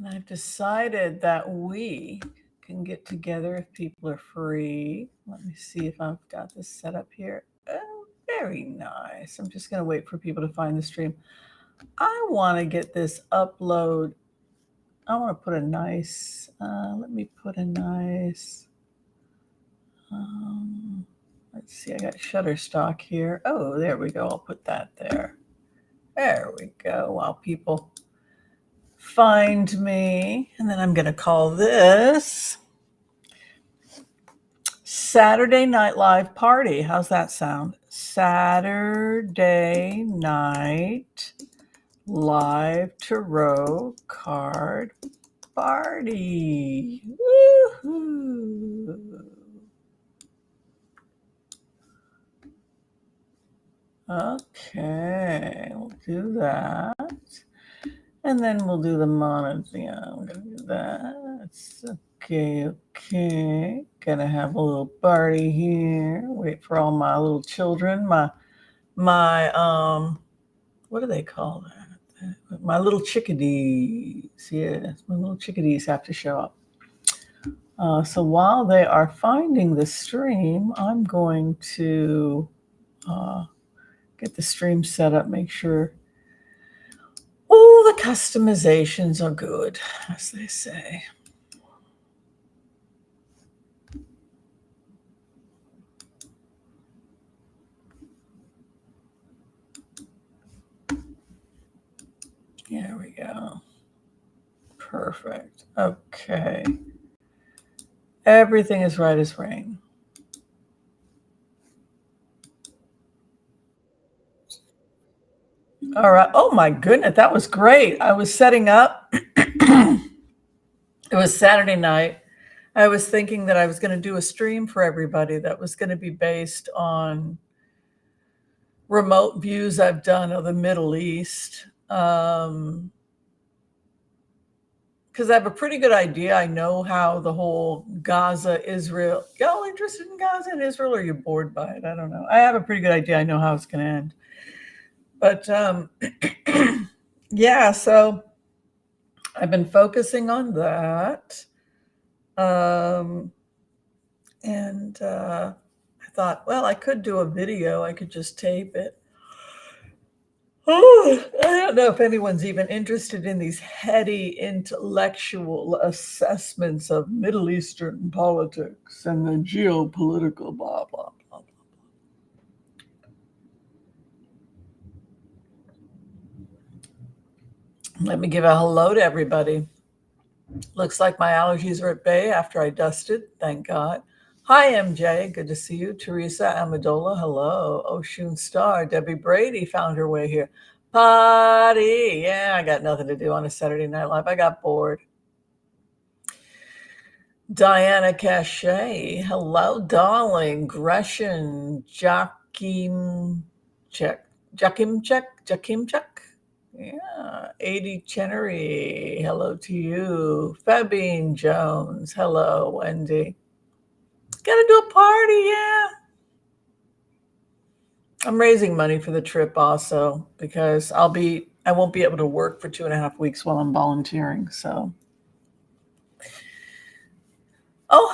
And I've decided that we can get together if people are free. Let me see if I've got this set up here. Oh, very nice. I'm just going to wait for people to find the stream. I want to get this upload. I want to put a nice, let me put a nice, let's see, I got Shutterstock here. Oh, there we go. I'll put that there. There we go. While people find me. And then I'm going to call this Saturday Night Live Party. How's that sound? Saturday Night Live Tarot Card Party. Woohoo! Okay, we'll do that. And then we'll do the mono. Yeah, I'm going to do that. Okay. Gonna have a little party here. Wait for all my little children. My what do they call that? My little chickadees. Yes, my little chickadees have to show up. So while they are finding the stream, I'm going to get the stream set up, make sure all the customizations are good, as they say. There we go. Perfect. Okay. Everything is right as rain. All right. Oh my goodness, that was great. I was setting up. It was Saturday night. I was thinking that I was going to do a stream for everybody that was going to be based on remote views I've done of the Middle East. Because I have a pretty good idea. I know how the whole Gaza, Israel, y'all interested in Gaza and Israel, or are you bored by it? I don't know. I have a pretty good idea. I know how it's going to end. But yeah, so I've been focusing on that. And I thought, well, I could do a video. I could just tape it. Oh, I don't know if anyone's even interested in these heady intellectual assessments of Middle Eastern politics and the geopolitical blah, blah, blah, blah. Let me give a hello to everybody. Looks like my allergies are at bay after I dusted. Thank God. Hi, MJ. Good to see you. Teresa Amendola. Hello. Oshun Star. Debbie Brady found her way here. Party. Yeah, I got nothing to do on a Saturday Night Live. I got bored. Diana Cachet. Hello, darling. Gresham. Jakim Check. Yeah, 80 Chenery, hello to you. Fabine Jones, hello, Wendy. Gotta do a party, yeah. I'm raising money for the trip also because I won't be able to work for 2.5 weeks while I'm volunteering, so. Oh,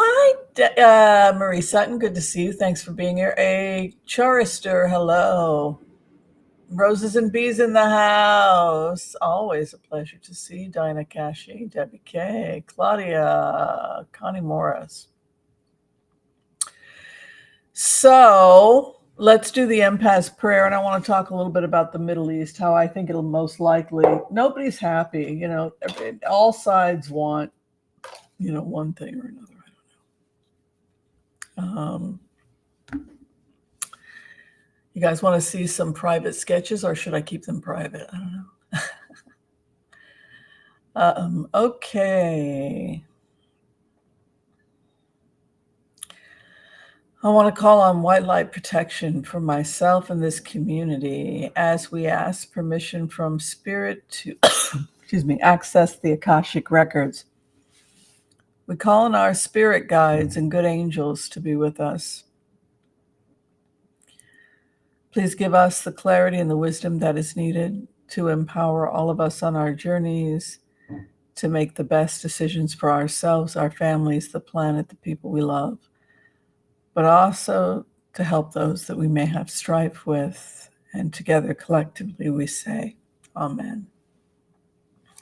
hi, Marie Sutton, good to see you. Thanks for being here. A Chorister, hello. Roses and bees in the house. Always a pleasure to see you. Dinah Cashy, Debbie K, Claudia, Connie Morris. So let's do the empath's prayer. And I want to talk a little bit about the Middle East, how I think it'll most likely, nobody's happy. All sides want, one thing or another. I don't know. You guys want to see some private sketches, or should I keep them private? I don't know. Okay. I want to call on white light protection for myself and this community as we ask permission from Spirit to, access the Akashic records. We call on our spirit guides and good angels to be with us. Please give us the clarity and the wisdom that is needed to empower all of us on our journeys to make the best decisions for ourselves, our families, the planet, the people we love, but also to help those that we may have strife with. And together, collectively, we say, Amen.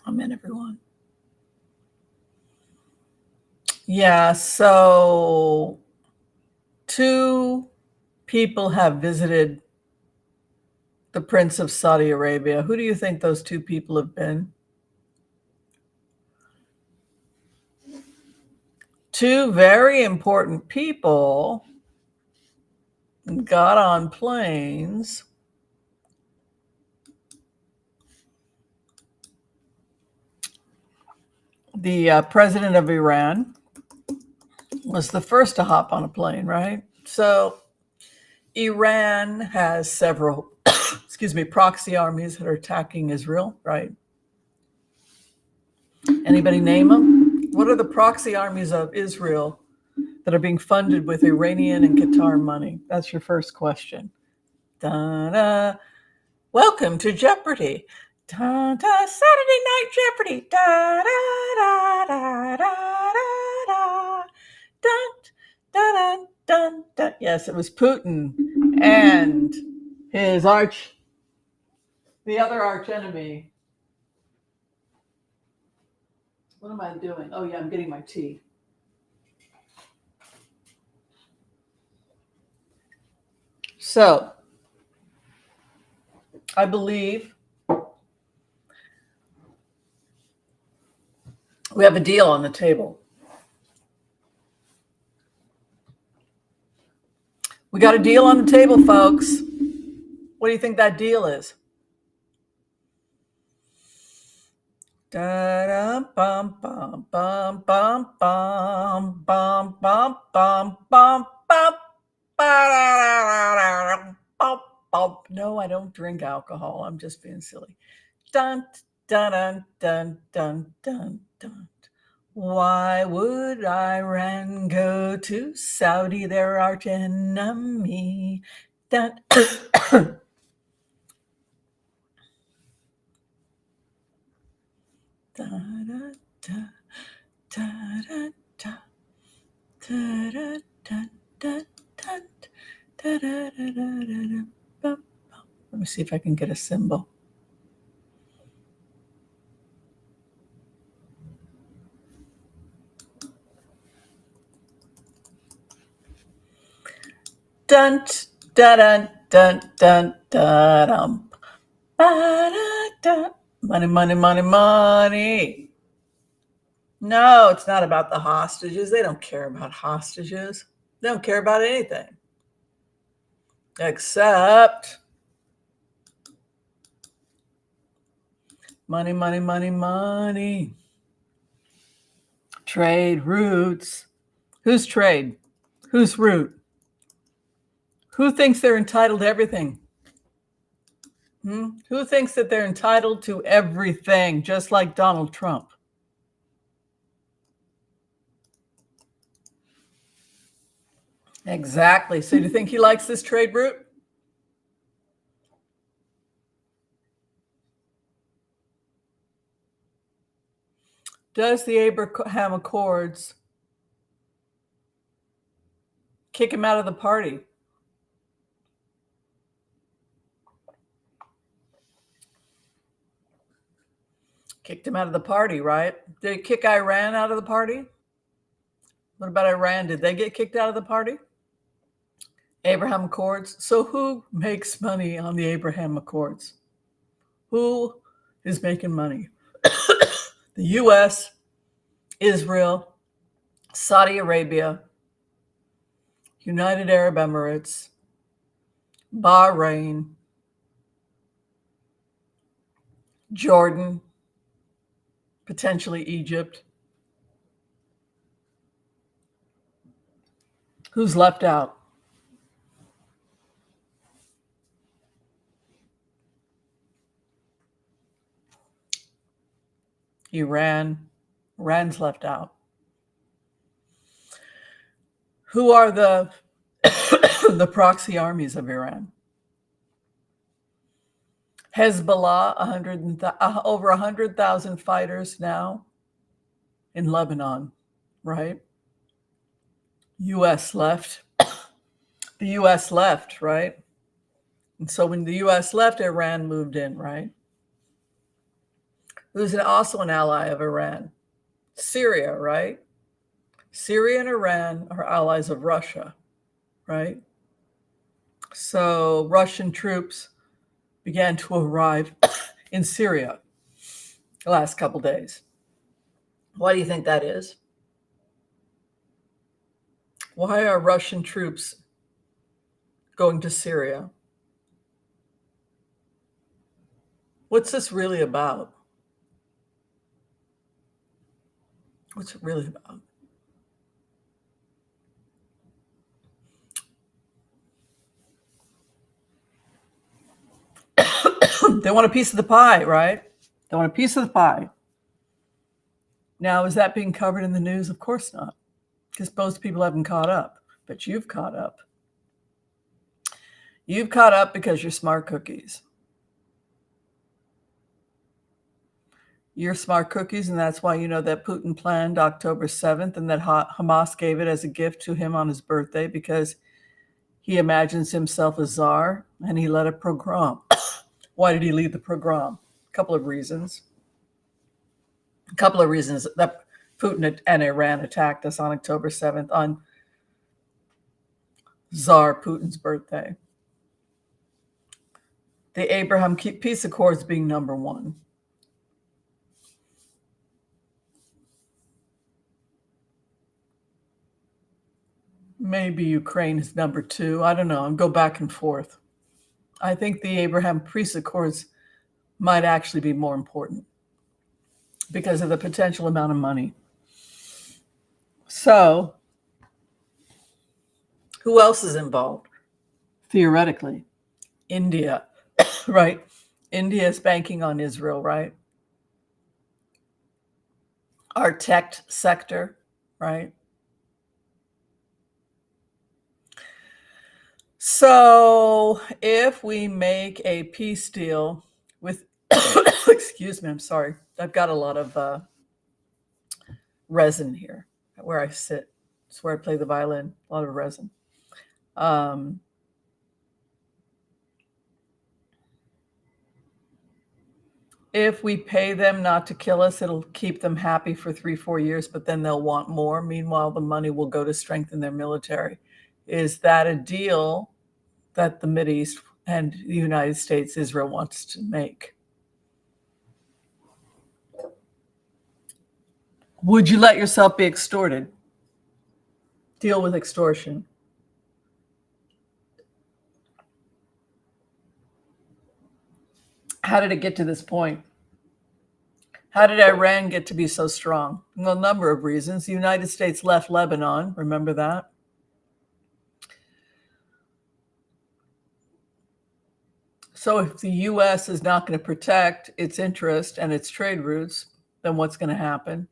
Amen, everyone. Yeah, so 2 people have visited the Prince of Saudi Arabia. Who do you think those 2 people have been? 2 very important people got on planes. The president of Iran was the first to hop on a plane, right? So Iran has several, proxy armies that are attacking Israel, right? Anybody name them? What are the proxy armies of Israel that are being funded with Iranian and Qatar money? That's your first question. Da-da. Welcome to Jeopardy. Da-da. Saturday Night Jeopardy. Da-da-da-da-da-da-da. Dun, dun, dun, dun. Yes, it was Putin and his the other arch enemy. What am I doing? Oh, yeah, I'm getting my tea. So, I believe we have a deal on the table. We got a deal on the table, folks. What do you think that deal is? Da-dum, bum, bum, bum, bum, bum, bum, bum, bum, bum, bum, bum, bum. No, I don't drink alcohol. I'm just being silly. Dun, dun, dun, dun, dun, dun, dun. Why would Iran go to Saudi, their arch enemy? Dun. Da, da, da, da, da, da, da, da, da, da, da, da, da, da, da. Let me see if I can get a symbol. Dun, dun, dun, dun, dun, dun, dun. Money, money, money, money. No, it's not about the hostages. They don't care about hostages. They don't care about anything. Except money, money, money, money. Trade routes. Who's trade? Who's route? Who thinks they're entitled to everything? Who thinks that they're entitled to everything, just like Donald Trump? Exactly. So do you think he likes this trade route? Does the Abraham Accords kick him out of the party? Kicked him out of the party, right? Did it kick Iran out of the party? What about Iran? Did they get kicked out of the party? Abraham Accords. So who makes money on the Abraham Accords? Who is making money? The U.S., Israel, Saudi Arabia, United Arab Emirates, Bahrain, Jordan, potentially Egypt. Who's left out? Iran. Iran's left out. Who are the the proxy armies of Iran? Hezbollah, over 100,000 fighters now in Lebanon, right? U.S. left. The U.S. left, right? And so when the U.S. left, Iran moved in, right? Who's also an ally of Iran? Syria, right? Syria and Iran are allies of Russia, right? So Russian troops began to arrive in Syria the last couple days. Why do you think that is? Why are Russian troops going to Syria? What's this really about? What's it really about? They want a piece of the pie, right? They want a piece of the pie. Now, is that being covered in the news? Of course not, because most people haven't caught up, but you've caught up. You've caught up because you're smart cookies. You're smart cookies, and that's why you know that Putin planned October 7th and that Hamas gave it as a gift to him on his birthday because he imagines himself a czar and he led a pogrom. Why did he lead the pogrom? A couple of reasons. A couple of reasons that Putin and Iran attacked us on October 7th on Tsar Putin's birthday. The Abraham Peace Accords being number one. Maybe Ukraine is number two. I don't know. I'll go back and forth. I think the Abraham Peace Accords might actually be more important because of the potential amount of money. So, who else is involved? Theoretically, India, right? India is banking on Israel, right? Our tech sector, right? So if we make a peace deal with, excuse me, I'm sorry. I've got a lot of resin here where I sit. It's where I play the violin, a lot of resin. If we pay them not to kill us, it'll keep them happy for 3-4 years, but then they'll want more. Meanwhile, the money will go to strengthen their military. Is that a deal that the Mideast and the United States, Israel wants to make? Would you let yourself be extorted? Deal with extortion. How did it get to this point? How did Iran get to be so strong? Well, a number of reasons. The United States left Lebanon. Remember that? So if the U.S. is not going to protect its interest and its trade routes, then what's going to happen?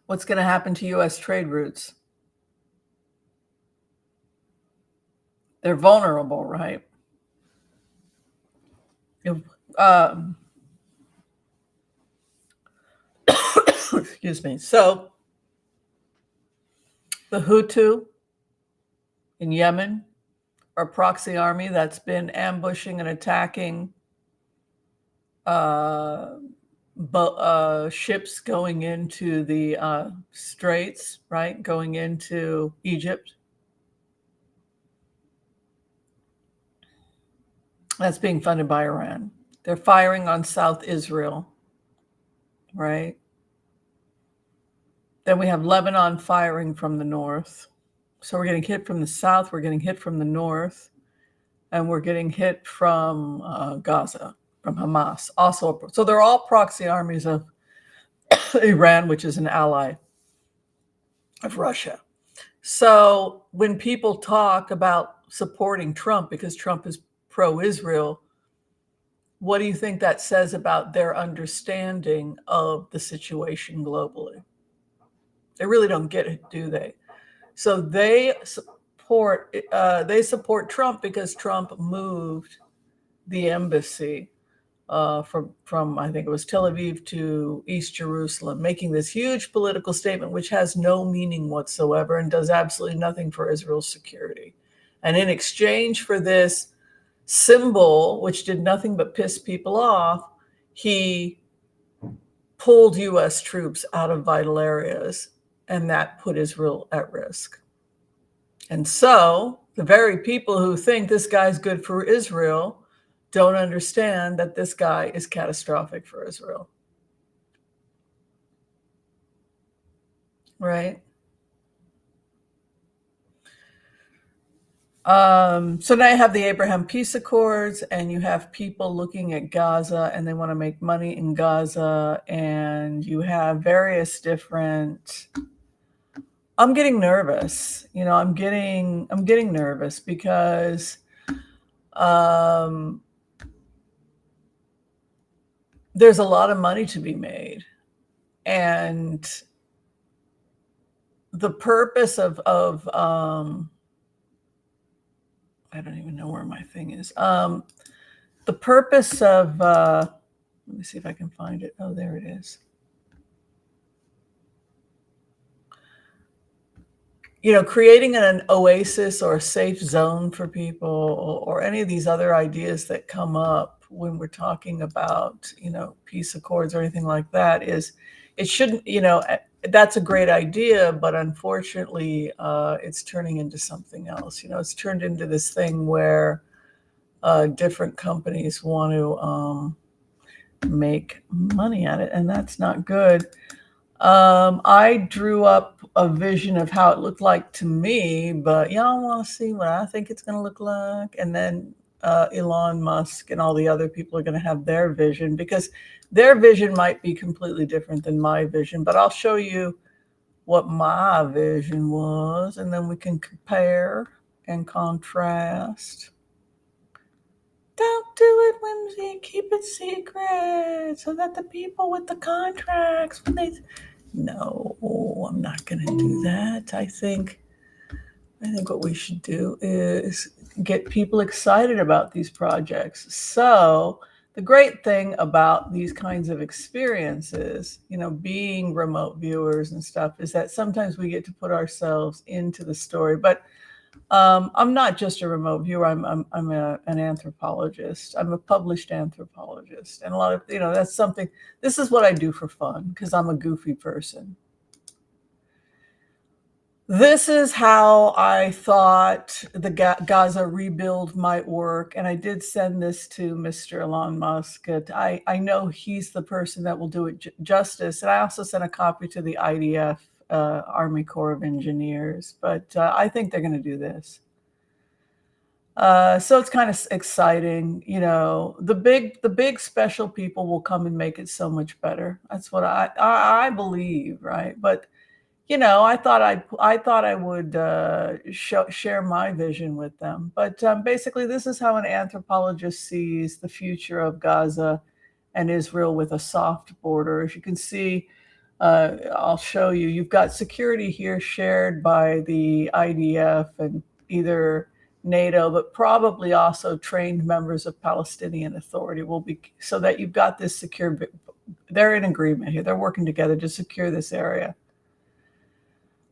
What's going to happen to U.S. trade routes? They're vulnerable, right? Excuse me. So the Hutu in Yemen are a proxy army that's been ambushing and attacking ships going into the straits, right? Going into Egypt. That's being funded by Iran. They're firing on South Israel, right? Then we have Lebanon firing from the north. So we're getting hit from the south, we're getting hit from the north, and we're getting hit from Gaza, from Hamas. Also, so they're all proxy armies of Iran, which is an ally of Russia. So when people talk about supporting Trump because Trump is pro-Israel, what do you think that says about their understanding of the situation globally? They really don't get it, do they? So they support Trump because Trump moved the embassy from I think it was Tel Aviv to East Jerusalem, making this huge political statement which has no meaning whatsoever and does absolutely nothing for Israel's security. And in exchange for this symbol, which did nothing but piss people off, he pulled U.S. troops out of vital areas, and that put Israel at risk. And so the very people who think this guy's good for Israel don't understand that this guy is catastrophic for Israel. Right? So now you have the Abraham Peace Accords, and you have people looking at Gaza, and they want to make money in Gaza, and you have various different. I'm getting nervous. I'm getting nervous because there's a lot of money to be made, and the purpose of I don't even know where my thing is. The purpose of let me see if I can find it. Oh, there it is. Creating an oasis or a safe zone for people, or any of these other ideas that come up when we're talking about, peace accords or anything like that, it shouldn't, that's a great idea, but unfortunately, it's turning into something else. It's turned into this thing where different companies want to make money at it, and that's not good. I drew up a vision of how it looked like to me, but y'all want to see what I think it's going to look like. And then Elon Musk and all the other people are going to have their vision, because their vision might be completely different than my vision. But I'll show you what my vision was, and then we can compare and contrast. Don't do it, Whimsy. Keep it secret so that the people with the contracts, No, I'm not going to do that. I think what we should do is get people excited about these projects. So the great thing about these kinds of experiences, being remote viewers and stuff, is that sometimes we get to put ourselves into the story. But I'm not just a remote viewer. I'm an anthropologist. I'm a published anthropologist, and a lot of that's something. This is what I do for fun because I'm a goofy person. This is how I thought the Gaza rebuild might work, and I did send this to Mr. Elon Musk. I know he's the person that will do it justice, and I also sent a copy to the IDF. Army Corps of Engineers, but I think they're going to do this. So it's kind of exciting, the big special people will come and make it so much better. That's what I believe, right? But I thought I would share my vision with them. But basically, this is how an anthropologist sees the future of Gaza and Israel with a soft border. As you can see, I'll show you. You've got security here shared by the IDF and either NATO, but probably also trained members of Palestinian Authority will be, so that you've got this secure. They're in agreement here. They're working together to secure this area.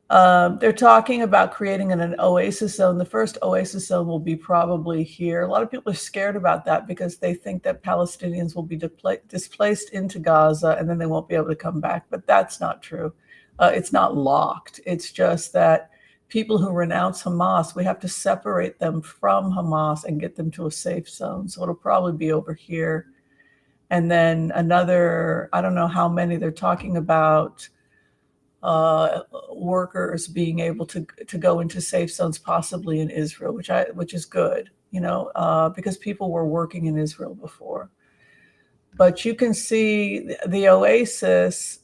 They're talking about creating an oasis zone. The first oasis zone will be probably here. A lot of people are scared about that because they think that Palestinians will be displaced into Gaza and then they won't be able to come back. But that's not true. It's not locked. It's just that people who renounce Hamas, we have to separate them from Hamas and get them to a safe zone. So it'll probably be over here. And then another, I don't know how many they're talking about, workers being able to go into safe zones, possibly in Israel, which is good, because people were working in Israel before. But you can see the oasis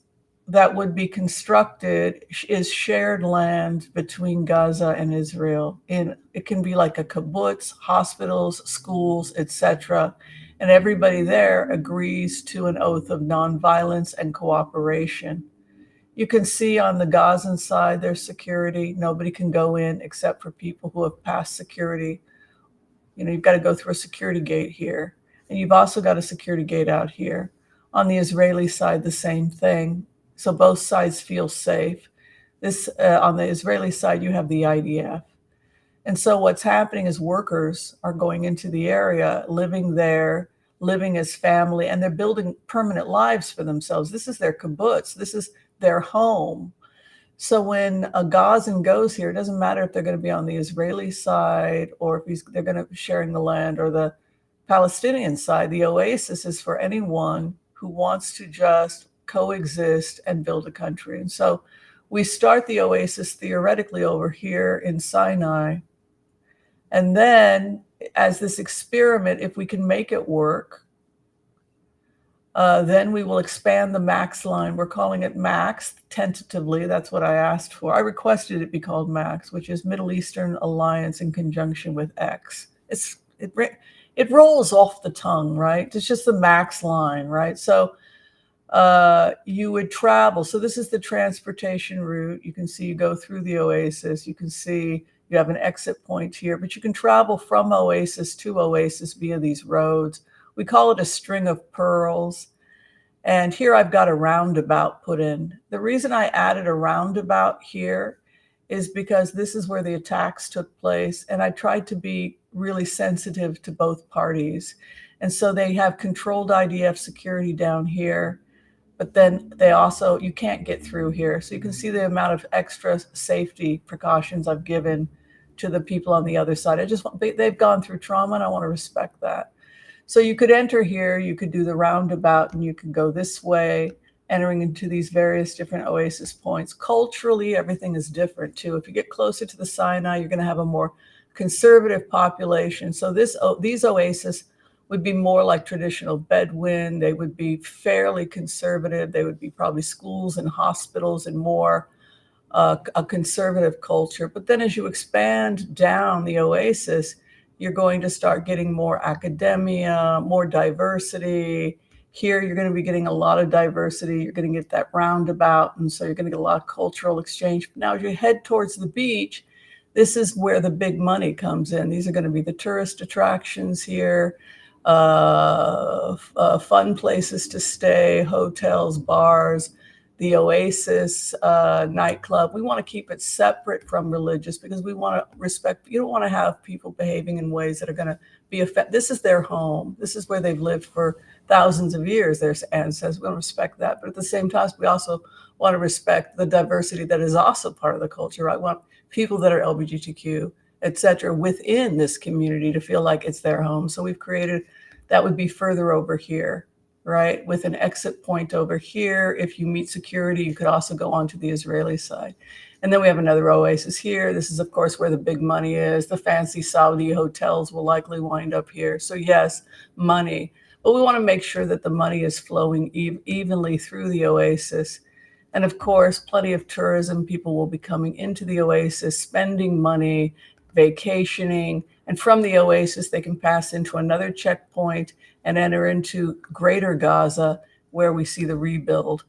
that would be constructed is shared land between Gaza and Israel. It can be like a kibbutz, hospitals, schools, etc. And everybody there agrees to an oath of nonviolence and cooperation. You can see on the Gazan side, there's security. Nobody can go in except for people who have passed security. You've got to go through a security gate here. And you've also got a security gate out here. On the Israeli side, the same thing. So both sides feel safe. This on the Israeli side, you have the IDF. And so what's happening is workers are going into the area, living there, living as family, and they're building permanent lives for themselves. This is their kibbutz. This is their home. So when a Gazan goes here, it doesn't matter if they're going to be on the Israeli side or if they're going to be sharing the land or the Palestinian side. The Oasis is for anyone who wants to just coexist and build a country. And so we start the Oasis theoretically over here in Sinai. And then as this experiment, if we can make it work, then we will expand the max line. We're calling it max tentatively. That's what I asked for. I requested it be called max, which is Middle Eastern Alliance in conjunction with X. It rolls off the tongue, right? It's just the max line, right? So you would travel. So this is the transportation route. You can see you go through the Oasis. You can see you have an exit point here, but you can travel from Oasis to Oasis via these roads. We call it a string of pearls. And here I've got a roundabout put in. The reason I added a roundabout here is because this is where the attacks took place. And I tried to be really sensitive to both parties. And so they have controlled IDF security down here, but then they also, you can't get through here. So you can see the amount of extra safety precautions I've given to the people on the other side. They've gone through trauma and I want to respect that. So you could enter here, you could do the roundabout and you could go this way, entering into these various different Oasis points. Culturally, everything is different too. If you get closer to the Sinai, you're going to have a more conservative population. So these Oasis would be more like traditional Bedouin. They would be fairly conservative. They would be probably schools and hospitals and more a conservative culture. But then as you expand down the Oasis, you're going to start getting more academia, more diversity. Here, you're going to be getting a lot of diversity. You're going to get that roundabout. And so you're going to get a lot of cultural exchange. Now, as you head towards the beach, this is where the big money comes in. These are going to be the tourist attractions here, fun places to stay, hotels, bars, the Oasis nightclub. We want to keep it separate from religious because we want to respect. You don't want to have people behaving in ways that are going to be this is their home. This is where they've lived for thousands of years, their ancestors. We want to respect that. But at the same time, we also want to respect the diversity that is also part of the culture. I want people that are LGBTQ, et cetera, within this community to feel like it's their home. So we've created, that would be further over here, right? With an exit point over here. If you meet security, you could also go onto the Israeli side. And then we have another Oasis here. This is, of course, where the big money is. The fancy Saudi hotels will likely wind up here. So yes, money. But we want to make sure that the money is flowing evenly through the Oasis. And of course, plenty of tourism. People will be coming into the Oasis, spending money, vacationing. And from the Oasis, they can pass into another checkpoint and enter into Greater Gaza, where we see the rebuild.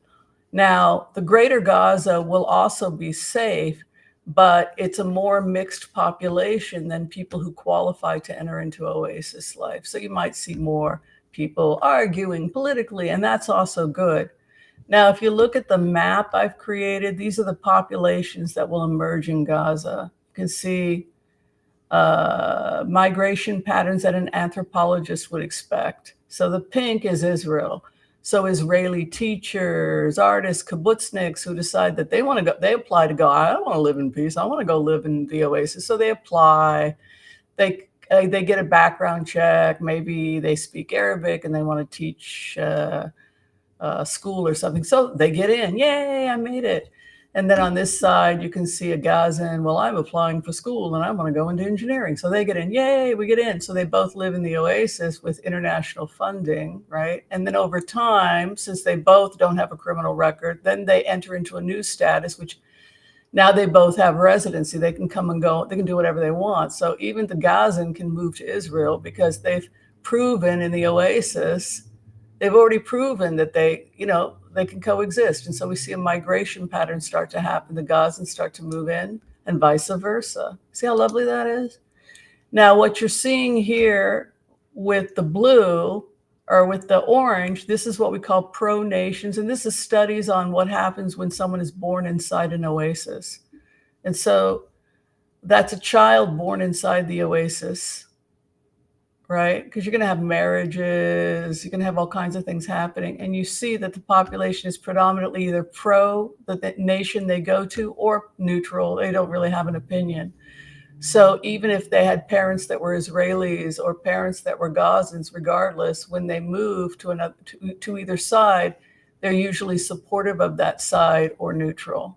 Now, the Greater Gaza will also be safe, but it's a more mixed population than people who qualify to enter into Oasis life. So you might see more people arguing politically, and that's also good. Now, if you look at the map I've created, these are the populations that will emerge in Gaza. You can see migration patterns that an anthropologist would expect. So the pink is Israel. So Israeli teachers, artists, kibbutzniks who decide that they want to go, they apply to go, I don't want to live in peace. I want to go live in the Oasis. So they apply, they get a background check. Maybe they speak Arabic and they want to teach school or something. So they get in, yay, I made it. And then on this side, you can see a Gazan, well, I'm applying for school and I want to go into engineering. So they get in, yay, we get in. So they both live in the Oasis with international funding, right? And then over time, since they both don't have a criminal record, then they enter into a new status, which now they both have residency. They can come and go, they can do whatever they want. So even the Gazan can move to Israel because they've proven in the Oasis, they've already proven that they can coexist. And so we see a migration pattern start to happen. The Gazans start to move in and vice versa. See how lovely that is? Now, what you're seeing here with the blue or with the orange, this is what we call pronations. And this is studies on what happens when someone is born inside an oasis. And so that's a child born inside the oasis, right? Because you're going to have marriages, you're going to have all kinds of things happening. And you see that the population is predominantly either pro the nation they go to or neutral. They don't really have an opinion. So even if they had parents that were Israelis or parents that were Gazans, regardless, when they move to either side, they're usually supportive of that side or neutral.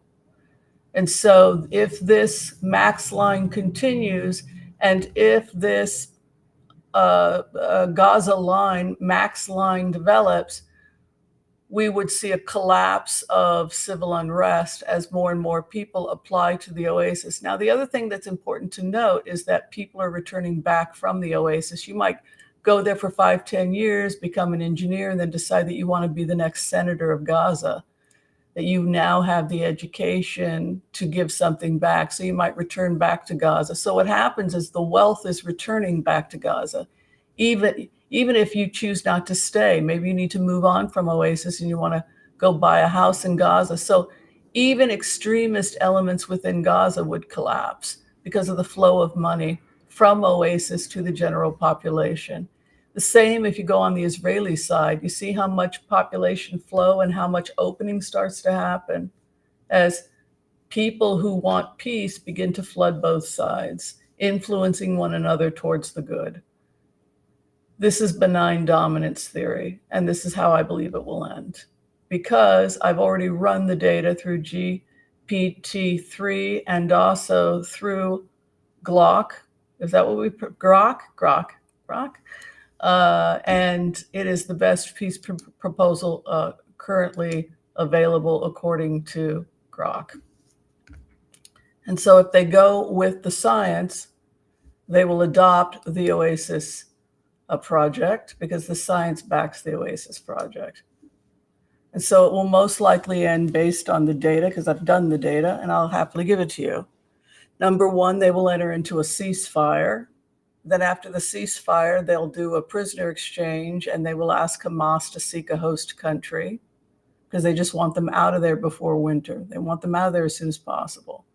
And so if this max line continues, and if this Gaza line, max line develops, we would see a collapse of civil unrest as more and more people apply to the oasis. Now, the other thing that's important to note is that people are returning back from the oasis. You might go there for 5-10 years, become an engineer, and then decide that you want to be the next senator of Gaza, that you now have the education to give something back. So you might return back to Gaza. So what happens is the wealth is returning back to Gaza. Even if you choose not to stay, maybe you need to move on from Oasis and you want to go buy a house in Gaza. So even extremist elements within Gaza would collapse because of the flow of money from Oasis to the general population. The same if you go on the Israeli side, you see how much population flow and how much opening starts to happen as people who want peace begin to flood both sides, influencing one another towards the good. This is benign dominance theory, and this is how I believe it will end. Because I've already run the data through GPT-3 and also through Grok. Is that what we Grok? And it is the best peace proposal currently available according to Grok. And so if they go with the science, they will adopt the Oasis project because the science backs the Oasis project. And so it will most likely end based on the data, because I've done the data and I'll happily give it to you. Number one, they will enter into a ceasefire. Then after the ceasefire, they'll do a prisoner exchange and they will ask Hamas to seek a host country because they just want them out of there before winter. They want them out of there as soon as possible.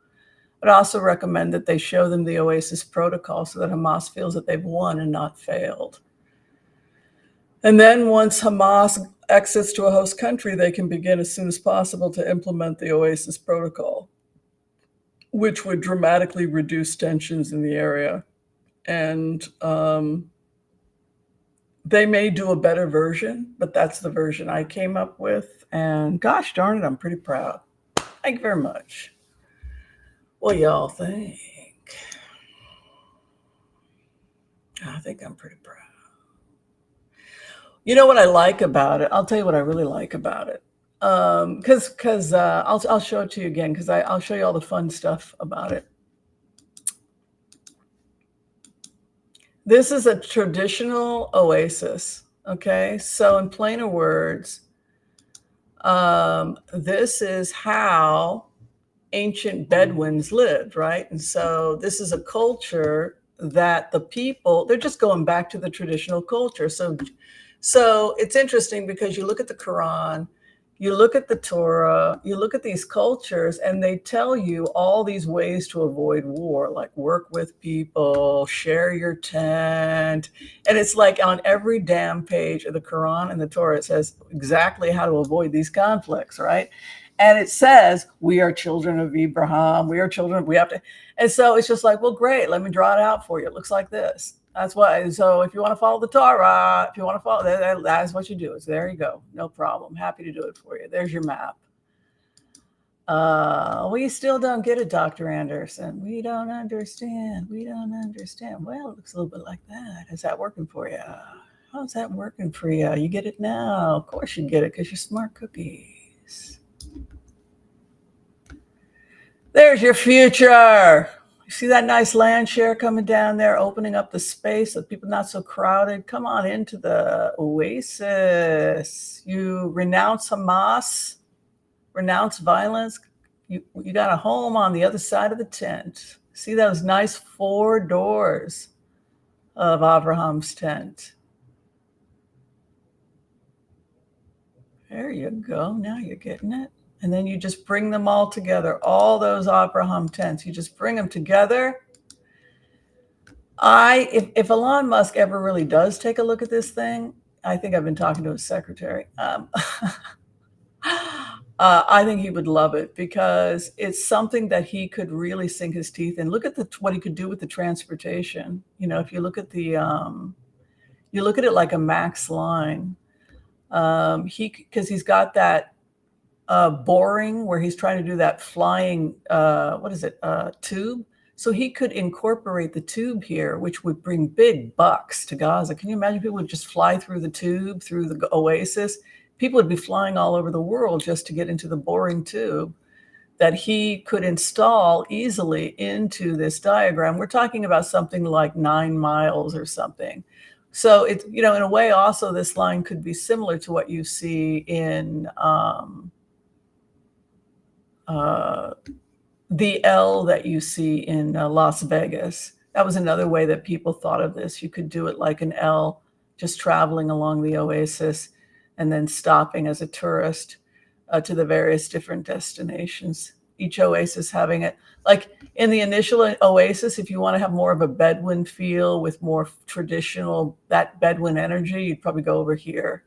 But I also recommend that they show them the Oasis protocol so that Hamas feels that they've won and not failed. And then once Hamas exits to a host country, they can begin as soon as possible to implement the Oasis protocol, which would dramatically reduce tensions in the area. And they may do a better version, but that's the version I came up with. And gosh darn it, I'm pretty proud. Thank you very much. What y'all think? I think I'm pretty proud. You know what I like about it? I'll tell you what I really like about it. Because I'll show it to you again, because I'll show you all the fun stuff about it. This is a traditional oasis, okay? So in plainer words, this is how ancient Bedouins lived, right? And so this is a culture that the people, they're just going back to the traditional culture. So it's interesting because you look at the Quran, you look at the Torah, you look at these cultures, and they tell you all these ways to avoid war, like work with people, share your tent. And it's like on every damn page of the Quran and the Torah, it says exactly how to avoid these conflicts, right? And it says, we are children of Abraham. We are children. We have to. And so it's just like, well, great. Let me draw it out for you. It looks like this. That's why. So if you want to follow the Torah, if you want to follow, that is what you do. It's there you go. No problem. Happy to do it for you. There's your map. We still don't get it, Dr. Anderson. We don't understand. We don't understand. Well, it looks a little bit like that. Is that working for you? How's that working for you? You get it now. Of course you get it because you're smart cookies. There's your future. You see that nice land share coming down there, opening up the space so people not so crowded. Come on into the Oasis. You renounce Hamas, renounce violence. You got a home on the other side of the tent. See those nice 4 doors of Abraham's tent. There you go. Now you're getting it. And then you just bring them all together, all those Abraham tents. You just bring them together. If Elon Musk ever really does take a look at this thing, I think I've been talking to his secretary. I think he would love it because it's something that he could really sink his teeth in. Look at what he could do with the transportation. If you look at you look at it like a max line. Because he's got that boring where he's trying to do that flying, what is it, tube. So he could incorporate the tube here, which would bring big bucks to Gaza. Can you imagine people would just fly through the tube, through the Oasis? People would be flying all over the world just to get into the boring tube that he could install easily into this diagram. We're talking about something like 9 miles or something. So it's, in a way, also this line could be similar to what you see in the L that you see in Las Vegas. That was another way that people thought of this. You could do it like an L, just traveling along the Oasis and then stopping as a tourist to the various different destinations. Each Oasis having it. Like in the initial Oasis, if you want to have more of a Bedouin feel with more traditional, that Bedouin energy, you'd probably go over here.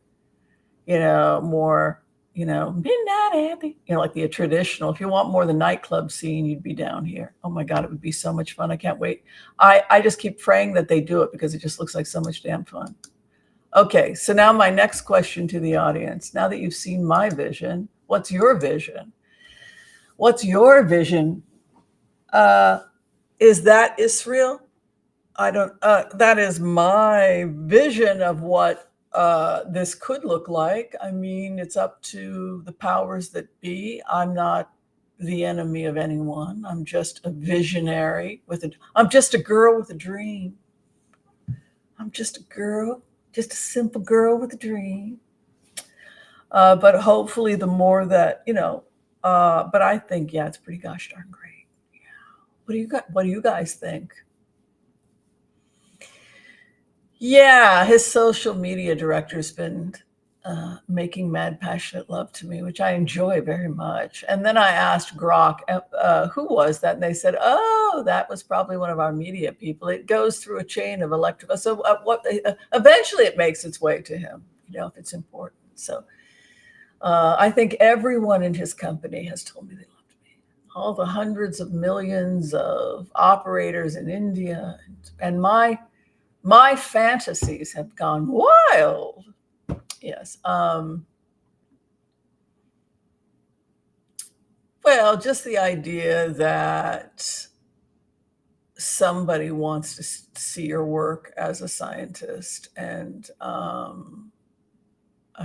More, midnight Abbey, like the traditional. If you want more of the nightclub scene, you'd be down here. Oh my God, it would be so much fun. I can't wait. I just keep praying that they do it because it just looks like so much damn fun. Okay, so now my next question to the audience. Now that you've seen my vision, what's your vision? What's your vision? Is that Israel? I don't, that is my vision of what this could look like. I mean, it's up to the powers that be. I'm not the enemy of anyone. I'm just a visionary I'm just a girl with a dream. I'm just a girl, just a simple girl with a dream. But hopefully the more that, but I think, yeah, it's pretty gosh darn great. Yeah. What do you guys think? Yeah, his social media director's been making mad passionate love to me, which I enjoy very much. And then I asked Grok, who was that? And they said, oh, that was probably one of our media people. It goes through a chain of electrical. So eventually it makes its way to him, if it's important. So I think everyone in his company has told me they loved me. All the hundreds of millions of operators in India and my fantasies have gone wild. Yes. Well, just the idea that somebody wants to see your work as a scientist, and I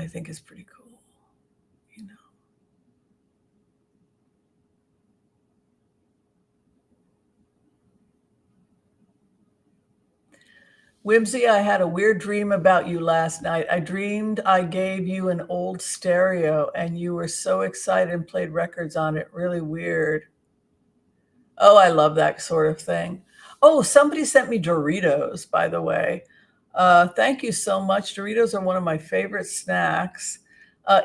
think is pretty cool. Whimsy, I had a weird dream about you last night. I dreamed I gave you an old stereo and you were so excited and played records on it. Really weird. Oh, I love that sort of thing. Oh, somebody sent me Doritos, by the way. Thank you so much. Doritos are one of my favorite snacks.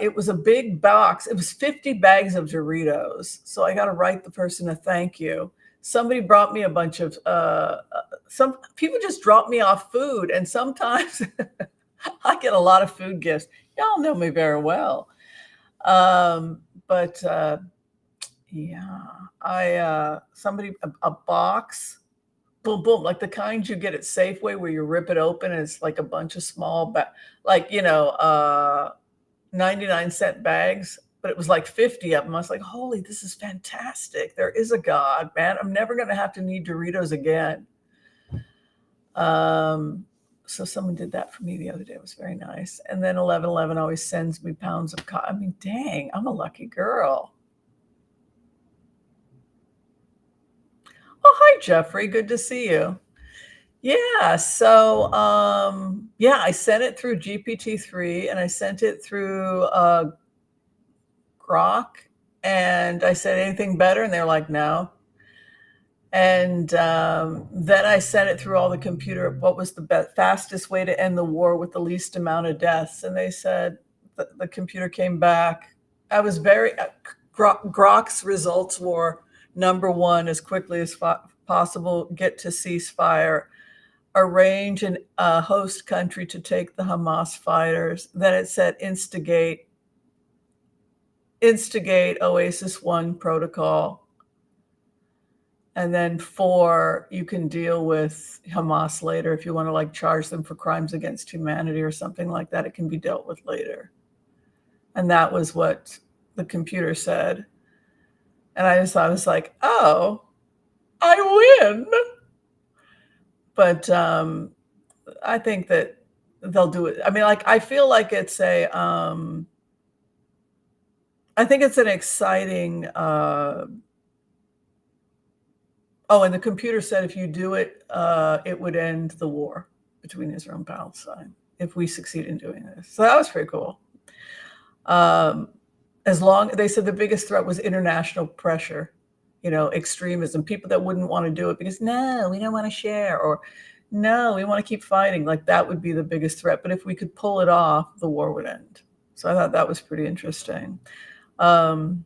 It was a big box. It was 50 bags of Doritos. So I got to write the person a thank you. Somebody brought me a bunch of, some people just drop me off food. And sometimes I get a lot of food gifts. Y'all know me very well. But yeah, somebody, a box, boom, boom, like the kinds you get at Safeway where you rip it open and it's like a bunch of small, 99-cent bags, but it was like 50 of them. I was like, holy, this is fantastic. There is a God, man. I'm never going to have to need Doritos again. So someone did that for me the other day. It was very nice. And then 1111 always sends me pounds of coffee. I mean, dang, I'm a lucky girl. Oh, hi, Jeffrey. Good to see you. Yeah. So, I sent it through GPT-3 and I sent it through Grok, and I said, anything better? And they're like, no. And then I sent it through all the computer. What was the fastest way to end the war with the least amount of deaths? And they said, the computer came back. I was very Grok's results were number one, as quickly as possible, get to ceasefire, arrange a host country to take the Hamas fighters. Then it said instigate Oasis 1 protocol. And then 4, you can deal with Hamas later if you want to like charge them for crimes against humanity or something like that. It can be dealt with later. And that was what the computer said. And I was like, oh, I win. But I think that they'll do it. I mean, like, I feel like it's I think it's an exciting, and the computer said if you do it, it would end the war between Israel and Palestine if we succeed in doing this. So that was pretty cool. They said the biggest threat was international pressure, extremism, people that wouldn't want to do it because, no, we don't want to share, or no, we want to keep fighting. Like, that would be the biggest threat. But if we could pull it off, the war would end. So I thought that was pretty interesting. Anything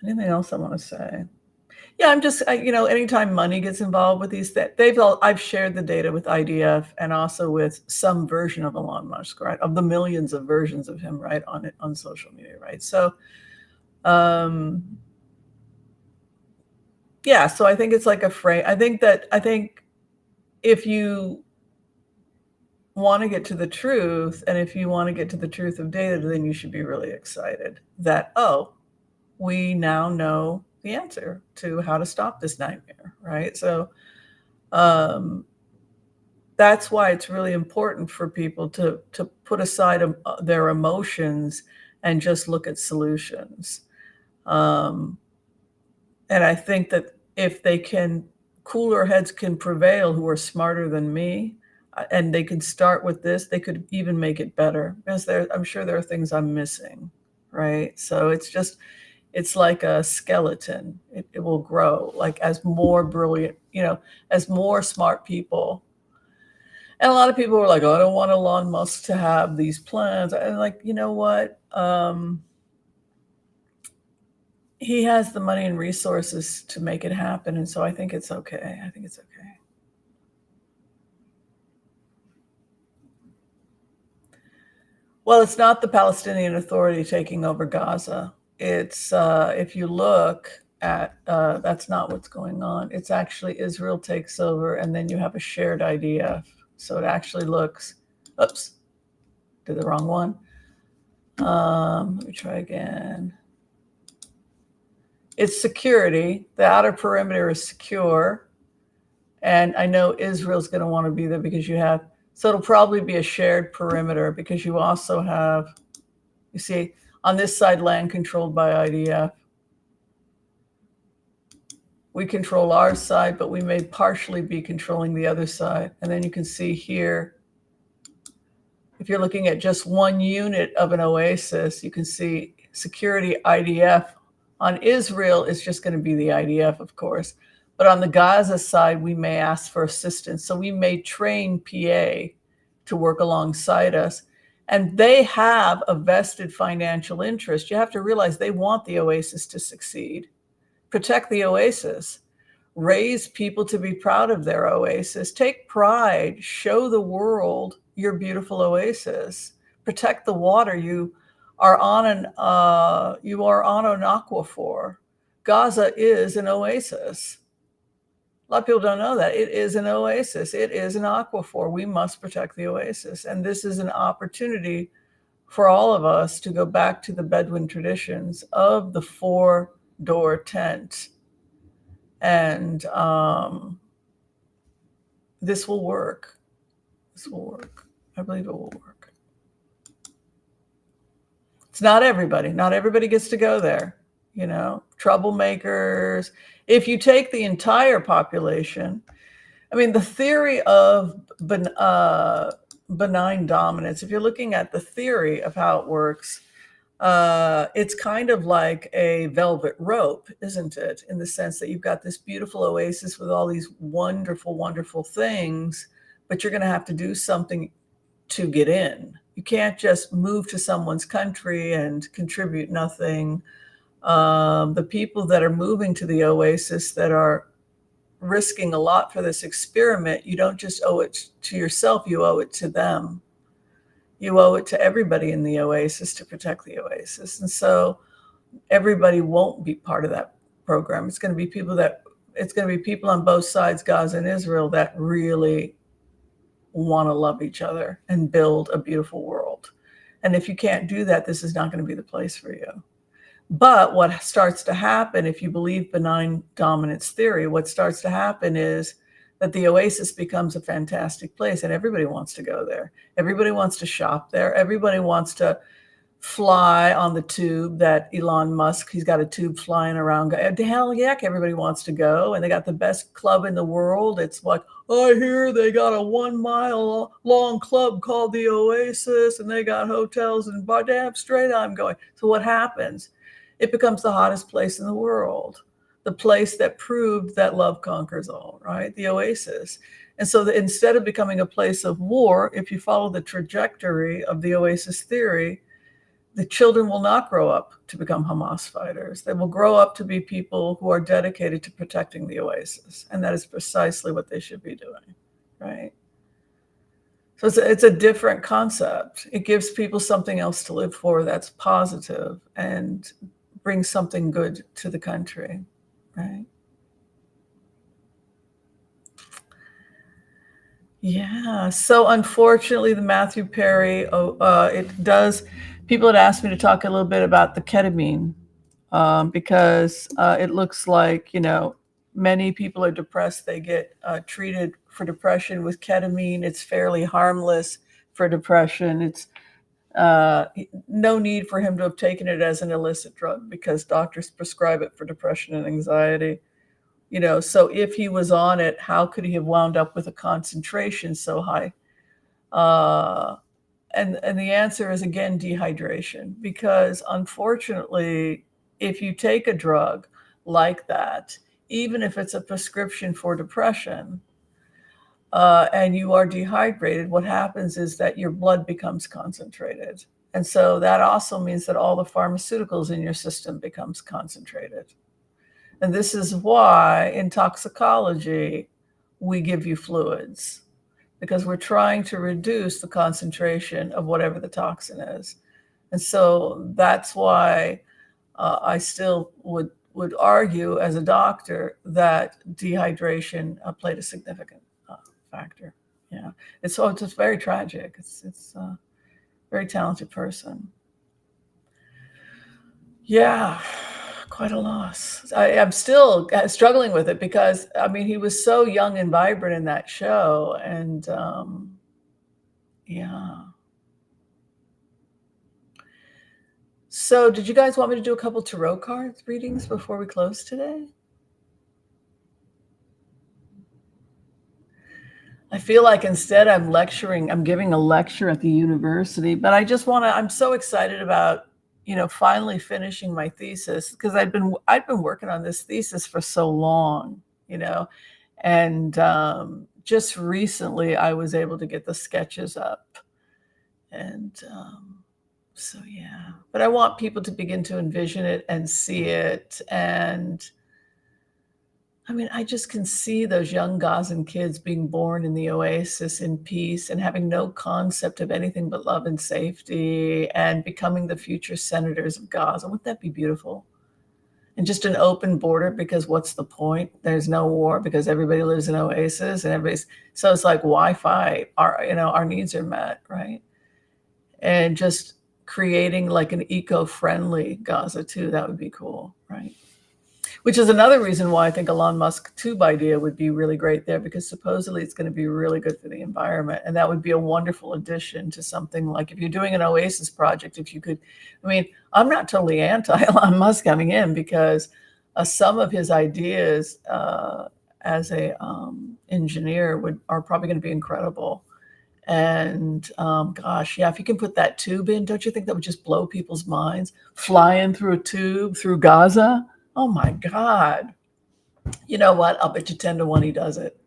else I want to say? Yeah, anytime money gets involved with these, I've shared the data with IDF and also with some version of Elon Musk, right? Of the millions of versions of him, right, on social media, right? So, yeah, so I think it's like a frame. I think if you want to get to the truth, and if you want to get to the truth of data, then you should be really excited that, we now know the answer to how to stop this nightmare, right? So that's why it's really important for people to put aside their emotions and just look at solutions. And I think that if cooler heads can prevail who are smarter than me, and they can start with this, they could even make it better, because I'm sure there are things I'm missing, right? So it's like a skeleton. It will grow, like, as more brilliant, as more smart people. And a lot of people were like, oh, I don't want Elon Musk to have these plans. And like, you know what? He has the money and resources to make it happen. And so I think it's okay. Well, it's not the Palestinian Authority taking over Gaza. It's, if you look at, that's not what's going on. It's actually Israel takes over, and then you have a shared IDF. So it actually looks, oops, did the wrong one. Let me try again. It's security. The outer perimeter is secure. And I know Israel's going to want to be there because so it'll probably be a shared perimeter, because you also have, you see, on this side, land controlled by IDF. We control our side, but we may partially be controlling the other side. And then you can see here, if you're looking at just one unit of an Oasis, you can see security IDF. On Israel, it's just going to be the IDF, of course. But on the Gaza side, we may ask for assistance. So we may train PA to work alongside us. And they have a vested financial interest. You have to realize they want the Oasis to succeed. Protect the Oasis. Raise people to be proud of their Oasis. Take pride. Show the world your beautiful Oasis. Protect the water. You are on an aquifer. Gaza is an oasis. A lot of people don't know that. It is an oasis. It is an aquifer. We must protect the oasis. And this is an opportunity for all of us to go back to the Bedouin traditions of the 4-door tent. And this will work. This will work. I believe it will work. It's not everybody. Not everybody gets to go there. Troublemakers. If you take the entire population, I mean, the theory of benign dominance, if you're looking at the theory of how it works, it's kind of like a velvet rope, isn't it? In the sense that you've got this beautiful oasis with all these wonderful, wonderful things, but you're going to have to do something to get in. You can't just move to someone's country and contribute nothing. The people that are moving to the Oasis that are risking a lot for this experiment, you don't just owe it to yourself, you owe it to them. You owe it to everybody in the Oasis to protect the Oasis. And so everybody won't be part of that program. It's going to be people on both sides, Gaza and Israel, that really want to love each other and build a beautiful world. And if you can't do that, this is not going to be the place for you. But what starts to happen, if you believe benign dominance theory, what starts to happen is that the Oasis becomes a fantastic place and everybody wants to go there. Everybody wants to shop there. Everybody wants to fly on the tube that Elon Musk, he's got a tube flying around. Hell yeah, everybody wants to go. And they got the best club in the world. It's like, I hear they got a 1 mile long club called the Oasis and they got hotels and bar. Damn straight I'm going. So what happens? It becomes the hottest place in the world. The place that proved that love conquers all, right? The Oasis. And so instead of becoming a place of war, if you follow the trajectory of the Oasis theory, the children will not grow up to become Hamas fighters. They will grow up to be people who are dedicated to protecting the Oasis. And that is precisely what they should be doing, right? So it's a different concept. It gives people something else to live for that's positive and brings something good to the country, right? Yeah. So unfortunately, the Matthew Perry, people had asked me to talk a little bit about the ketamine because it looks like, many people are depressed. They get treated for depression with ketamine. It's fairly harmless for depression. It's no need for him to have taken it as an illicit drug because doctors prescribe it for depression and anxiety. So if he was on it, how could he have wound up with a concentration so high? And the answer is, again, dehydration, because unfortunately, if you take a drug like that, even if it's a prescription for depression, and you are dehydrated, what happens is that your blood becomes concentrated. And so that also means that all the pharmaceuticals in your system becomes concentrated. And this is why in toxicology, we give you fluids, because we're trying to reduce the concentration of whatever the toxin is. And so that's why I still would argue as a doctor that dehydration played a significant factor. Yeah, it's just very tragic. It's a very talented person. Yeah, quite a loss. I'm still struggling with it because he was so young and vibrant in that show, and yeah. So, did you guys want me to do a couple tarot card readings before we close today? I feel like instead I'm giving a lecture at the university, but I'm so excited about, finally finishing my thesis because I'd been working on this thesis for so long, and just recently I was able to get the sketches up. And so, yeah, but I want people to begin to envision it and see it. And I just can see those young Gazan kids being born in the Oasis in peace and having no concept of anything but love and safety and becoming the future senators of Gaza. Wouldn't that be beautiful? And just an open border, because what's the point? There's no war because everybody lives in Oasis and so it's like Wi-Fi, our needs are met, right? And just creating like an eco-friendly Gaza too, that would be cool, right? Which is another reason why I think Elon Musk tube idea would be really great there, because supposedly it's going to be really good for the environment. And that would be a wonderful addition to something like if you're doing an Oasis project, if you could, I'm not totally anti Elon Musk coming in because some of his ideas as a engineer are probably going to be incredible. And gosh, yeah, if you can put that tube in, don't you think that would just blow people's minds? Flying through a tube through Gaza? Oh my God. You know what? I'll bet you 10 to 1 he does it.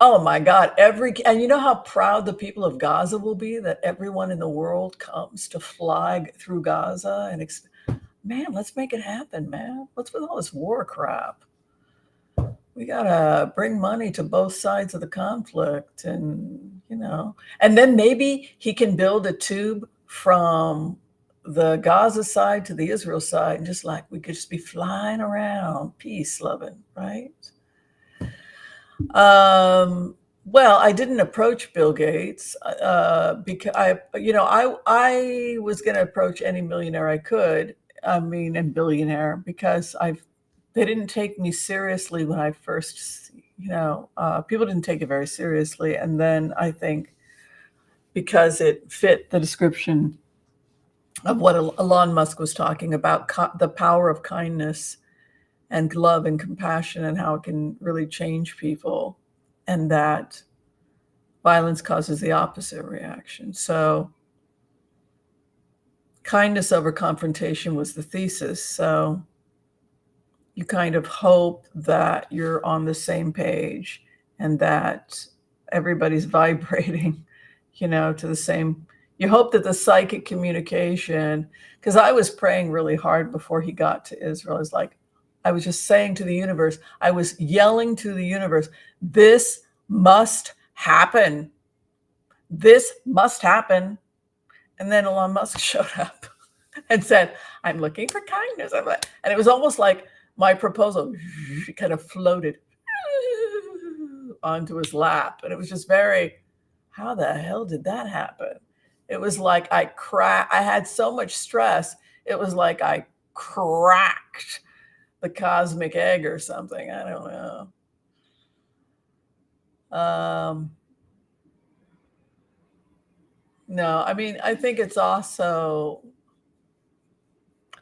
Oh my God. And you know how proud the people of Gaza will be that everyone in the world comes to fly through Gaza man, let's make it happen, man. What's with all this war crap? We gotta bring money to both sides of the conflict, and then maybe he can build a tube from the Gaza side to the Israel side, and just like we could just be flying around, peace loving, right? Well, I didn't approach Bill Gates because I was going to approach any millionaire I could. I mean, and billionaire, because they didn't take me seriously when I first, people didn't take it very seriously, and then I think because it fit the description of what Elon Musk was talking about, the power of kindness and love and compassion, and how it can really change people, and that violence causes the opposite reaction. So kindness over confrontation was the thesis. So you kind of hope that you're on the same page and that everybody's vibrating, to the same. You hope that the psychic communication, because I was praying really hard before he got to Israel. It's like, I was just saying to the universe, I was yelling to the universe, this must happen. This must happen. And then Elon Musk showed up and said, I'm looking for kindness. And it was almost like my proposal kind of floated onto his lap. And it was just how the hell did that happen? It was like I had so much stress. It was like I cracked the cosmic egg or something. I don't know. No, I mean, I think it's also,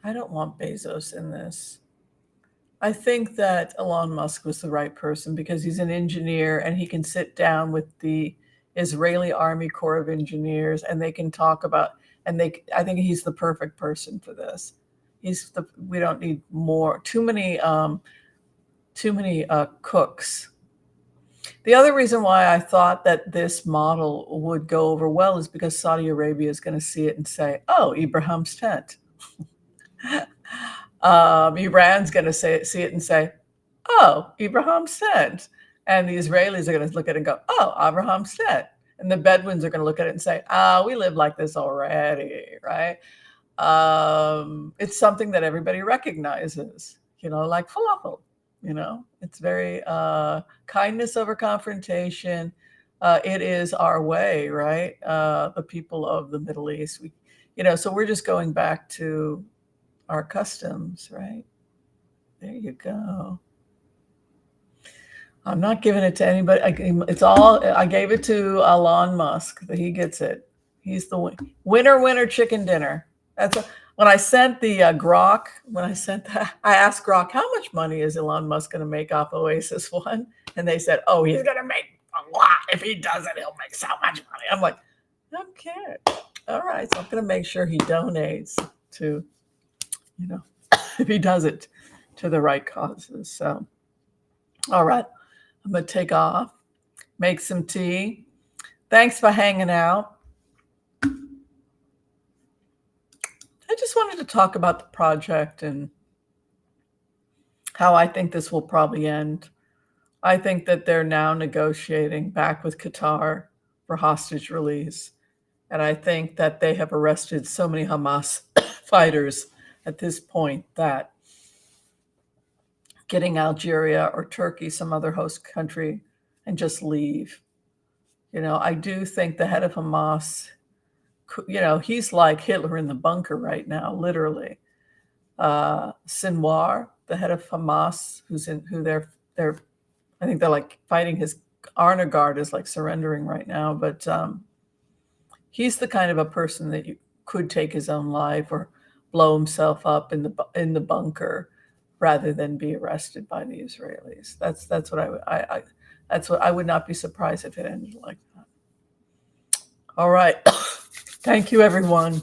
I don't want Bezos in this. I think that Elon Musk was the right person because he's an engineer and he can sit down with the Israeli Army Corps of Engineers and they can talk about, I think he's the perfect person for this. We don't need too many cooks. The other reason why I thought that this model would go over well is because Saudi Arabia is going to see it and say, oh, Ibrahim's tent. Iran's going to see it and say, oh, Ibrahim's tent. And the Israelis are going to look at it and go, oh, Abraham's tent. And the Bedouins are going to look at it and say, we live like this already, right? It's something that everybody recognizes, like falafel. It's very kindness over confrontation. It is our way, right? The people of the Middle East, so we're just going back to our customs, right? There you go. I'm not giving it to anybody. I gave it to Elon Musk. He gets it. He's the winner chicken dinner. When I sent the Grok, I asked Grok, how much money is Elon Musk going to make off Oasis One? And they said, oh, he's going to make a lot. If he does it, he'll make so much money. I'm like, okay. All right. So I'm going to make sure he donates to, if he does it to the right causes. So, all right. I'm going to take off, make some tea. Thanks for hanging out. I just wanted to talk about the project and how I think this will probably end. I think that they're now negotiating back with Qatar for hostage release. And I think that they have arrested so many Hamas fighters at this point that getting Algeria or Turkey, some other host country, and just leave. I do think the head of Hamas, he's like Hitler in the bunker right now, literally. Sinwar, the head of Hamas, I think they're like fighting his honor guard is like surrendering right now, but he's the kind of a person that you could take his own life or blow himself up in the bunker rather than be arrested by the Israelis. That's what I would not be surprised if it ended like that. All right. Thank you, everyone.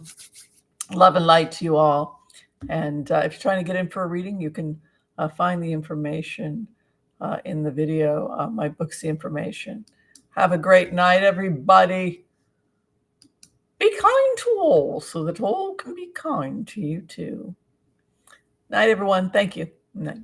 Love and light to you all. And if you're trying to get in for a reading, you can find the information in the video. My book's the information. Have a great night, everybody. Be kind to all so that all can be kind to you too. Night, everyone. Thank you. Night.